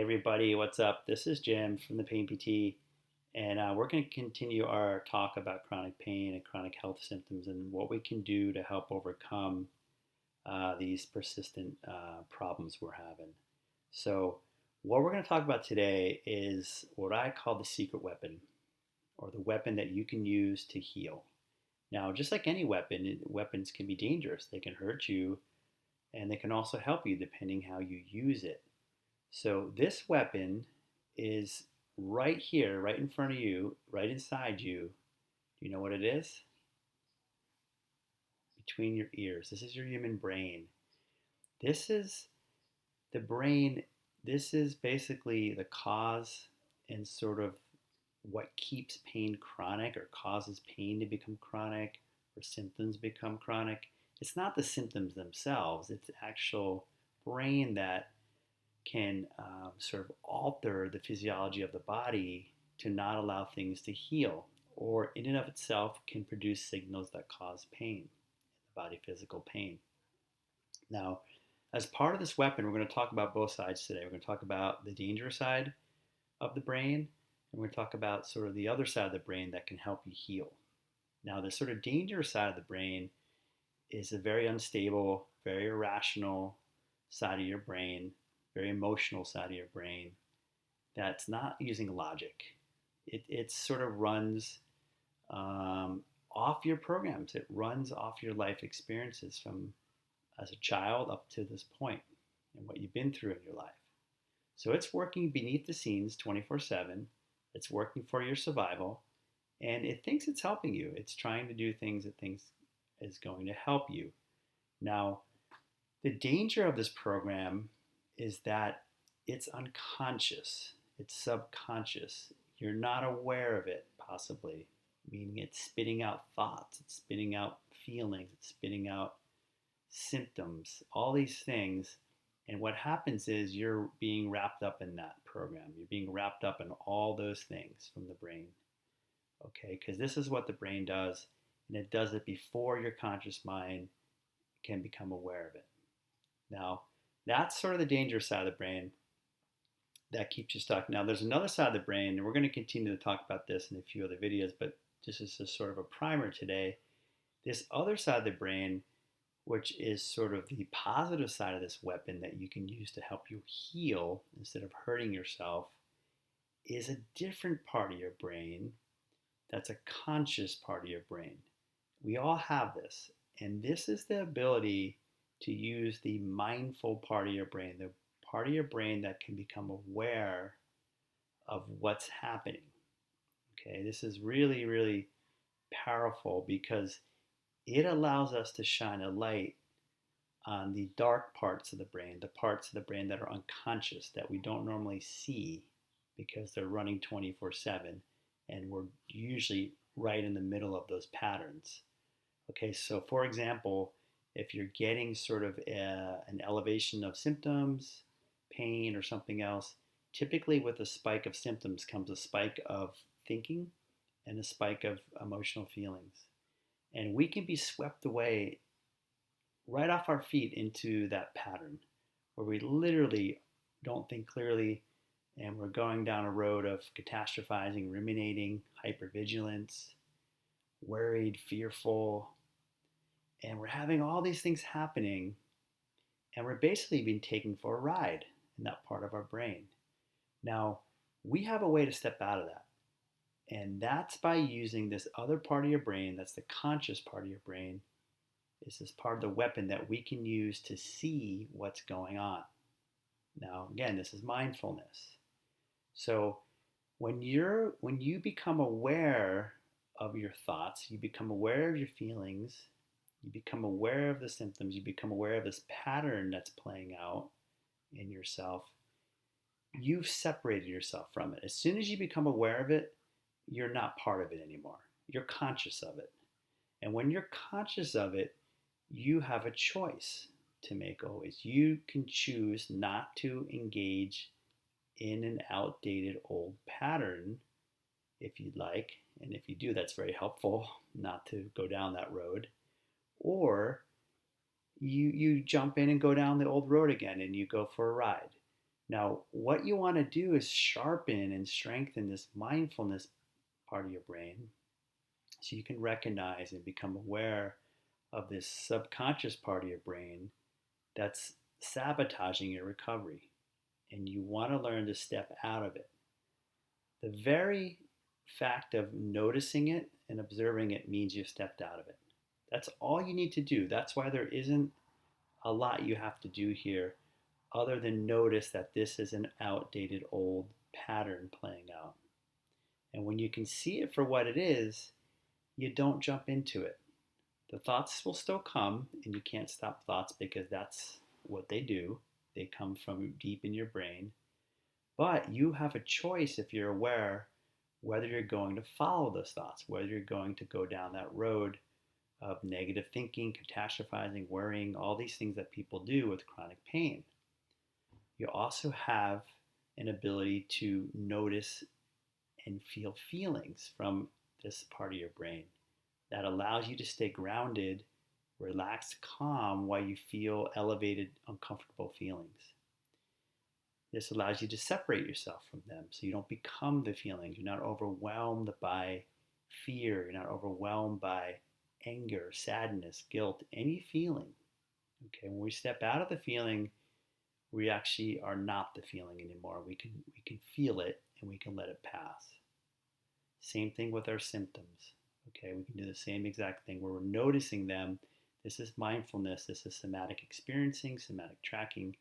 everybody, what's up? This is Jim from the Pain PT, and we're going to continue our talk about chronic pain and chronic health symptoms and what we can do to help overcome these persistent problems we're having. So, what we're going to talk about today is what I call the secret weapon, or the weapon that you can use to heal. Now, just like any weapon, weapons can be dangerous. They can hurt you, and they can also help you depending how you use it. So this weapon is right here, right in front of you, right inside you. Do you know what it is? Between your ears. This is your human brain. This is the brain. This is basically the cause and sort of what keeps pain chronic or causes pain to become chronic or symptoms become chronic. It's not the symptoms themselves, it's the actual brain that can sort of alter the physiology of the body to not allow things to heal, or in and of itself can produce signals that cause pain, the body physical pain. Now, as part of this weapon, we're going to talk about both sides today. We're going to talk about the dangerous side of the brain, and we're going to talk about sort of the other side of the brain that can help you heal. Now, the sort of dangerous side of the brain is a very unstable, very irrational side of your brain, very emotional side of your brain that's not using logic. It sort of runs off your programs. It runs off your life experiences from as a child up to this point and what you've been through in your life. So it's working beneath the scenes 24/7. It's working for your survival, and it thinks it's helping you. It's trying to do things it thinks is going to help you. Now, the danger of this program is that it's unconscious, it's subconscious. You're not aware of it, possibly, meaning it's spitting out thoughts, it's spitting out feelings, it's spitting out symptoms, all these things. And what happens is you're being wrapped up in that program. You're being wrapped up in all those things from the brain. Okay, because this is what the brain does, and it does it before your conscious mind can become aware of it. Now, that's sort of the dangerous side of the brain that keeps you stuck. Now, there's another side of the brain, and we're going to continue to talk about this in a few other videos, but just as a sort of a primer today, this other side of the brain, which is sort of the positive side of this weapon that you can use to help you heal instead of hurting yourself, is a different part of your brain that's a conscious part of your brain. We all have this, and this is the ability to use the mindful part of your brain, the part of your brain that can become aware of what's happening. Okay, this is really, really powerful because it allows us to shine a light on the dark parts of the brain, the parts of the brain that are unconscious that we don't normally see because they're running 24/7, and we're usually right in the middle of those patterns. Okay, so for example, if you're getting sort of an elevation of symptoms, pain, or something else, typically with a spike of symptoms comes a spike of thinking and a spike of emotional feelings. And we can be swept away right off our feet into that pattern where we literally don't think clearly and we're going down a road of catastrophizing, ruminating, hypervigilance, worried, fearful, and we're having all these things happening, and we're basically being taken for a ride in that part of our brain. Now, we have a way to step out of that, and that's by using this other part of your brain, that's the conscious part of your brain, is this part of the weapon that we can use to see what's going on. Now, again, this is mindfulness. So when you become aware of your thoughts, you become aware of your feelings, you become aware of the symptoms, you become aware of this pattern that's playing out in yourself, you've separated yourself from it. As soon as you become aware of it, you're not part of it anymore. You're conscious of it. And when you're conscious of it, you have a choice to make always. You can choose not to engage in an outdated old pattern if you'd like. And if you do, that's very helpful not to go down that road. Or you jump in and go down the old road again and you go for a ride. Now, what you want to do is sharpen and strengthen this mindfulness part of your brain so you can recognize and become aware of this subconscious part of your brain that's sabotaging your recovery. And you want to learn to step out of it. The very fact of noticing it and observing it means you've stepped out of it. That's all you need to do. That's why there isn't a lot you have to do here other than notice that this is an outdated old pattern playing out. And when you can see it for what it is, you don't jump into it. The thoughts will still come, and you can't stop thoughts because that's what they do. They come from deep in your brain. But you have a choice if you're aware whether you're going to follow those thoughts, whether you're going to go down that road of negative thinking, catastrophizing, worrying, all these things that people do with chronic pain. You also have an ability to notice and feel feelings from this part of your brain that allows you to stay grounded, relaxed, calm while you feel elevated, uncomfortable feelings. This allows you to separate yourself from them so you don't become the feelings. You're not overwhelmed by fear. You're not overwhelmed by anger, sadness, guilt, any feeling. Okay, when we step out of the feeling, we actually are not the feeling anymore. We can feel it and we can let it pass. Same thing with our symptoms. Okay, we can do the same exact thing where we're noticing them. This is mindfulness. This is somatic experiencing, somatic tracking,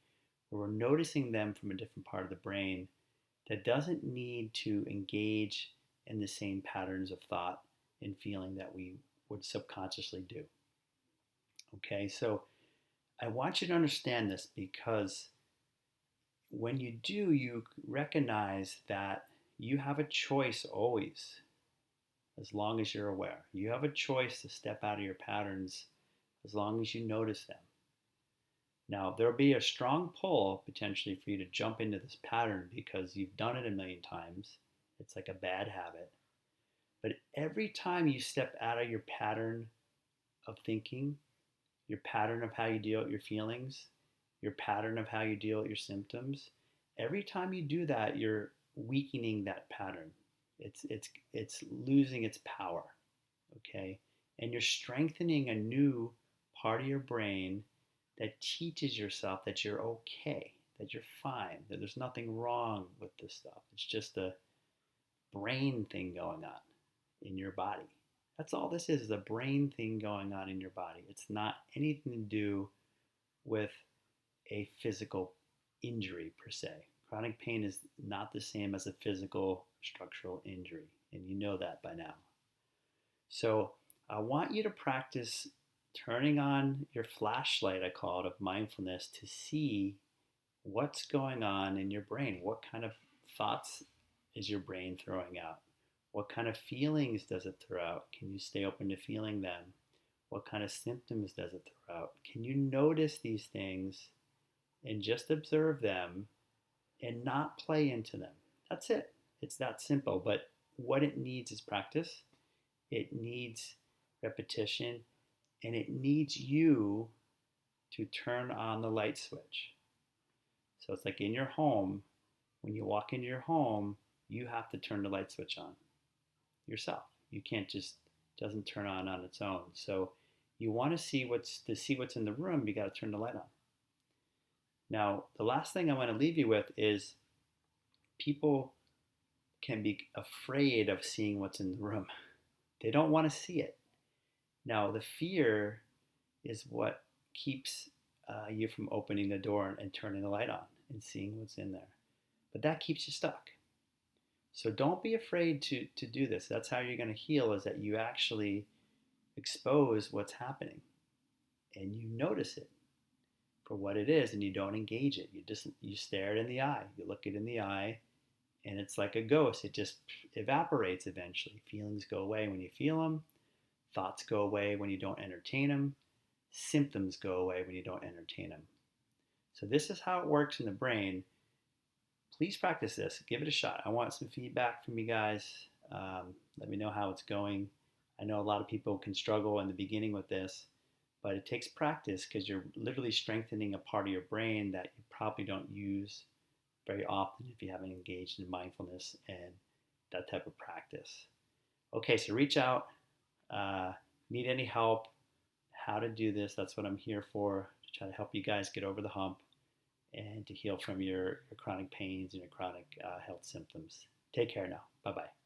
where we're noticing them from a different part of the brain that doesn't need to engage in the same patterns of thought and feeling that we would subconsciously do. Okay, so I want you to understand this because when you do, you recognize that you have a choice always, as long as you're aware. You have a choice to step out of your patterns as long as you notice them. Now, there'll be a strong pull potentially for you to jump into this pattern because you've done it a million times. It's like a bad habit. But every time you step out of your pattern of thinking, your pattern of how you deal with your feelings, your pattern of how you deal with your symptoms, every time you do that, you're weakening that pattern. It's losing its power, okay? And you're strengthening a new part of your brain that teaches yourself that you're okay, that you're fine, that there's nothing wrong with this stuff. It's just a brain thing going on in your body. That's all this is a brain thing going on in your body. It's not anything to do with a physical injury per se. Chronic pain is not the same as a physical structural injury, and you know that by now. So I want you to practice turning on your flashlight, I call it, of mindfulness to see what's going on in your brain. What kind of thoughts is your brain throwing out? What kind of feelings does it throw out? Can you stay open to feeling them? What kind of symptoms does it throw out? Can you notice these things and just observe them and not play into them? That's it. It's that simple. But what it needs is practice. It needs repetition. And it needs you to turn on the light switch. So it's like in your home, when you walk into your home, you have to turn the light switch on yourself. You can't just, it doesn't turn on its own. So you want to see what's in the room, you got to turn the light on. Now, the last thing I want to leave you with is people can be afraid of seeing what's in the room. They don't want to see it. Now, the fear is what keeps you from opening the door and turning the light on and seeing what's in there. But that keeps you stuck. So don't be afraid to do this. That's how you're going to heal, is that you actually expose what's happening and you notice it for what it is and you don't engage it. You stare it in the eye. You look it in the eye and it's like a ghost. It just evaporates eventually. Feelings go away when you feel them. Thoughts go away when you don't entertain them. Symptoms go away when you don't entertain them. So this is how it works in the brain. Please practice this. Give it a shot. I want some feedback from you guys. Let me know how it's going. I know a lot of people can struggle in the beginning with this, but it takes practice because you're literally strengthening a part of your brain that you probably don't use very often if you haven't engaged in mindfulness and that type of practice. Okay, so reach out. Uh, Need any help? How to do this? That's what I'm here for, to try to help you guys get over the hump and to heal from your chronic pains and your chronic health symptoms. Take care now. Bye bye.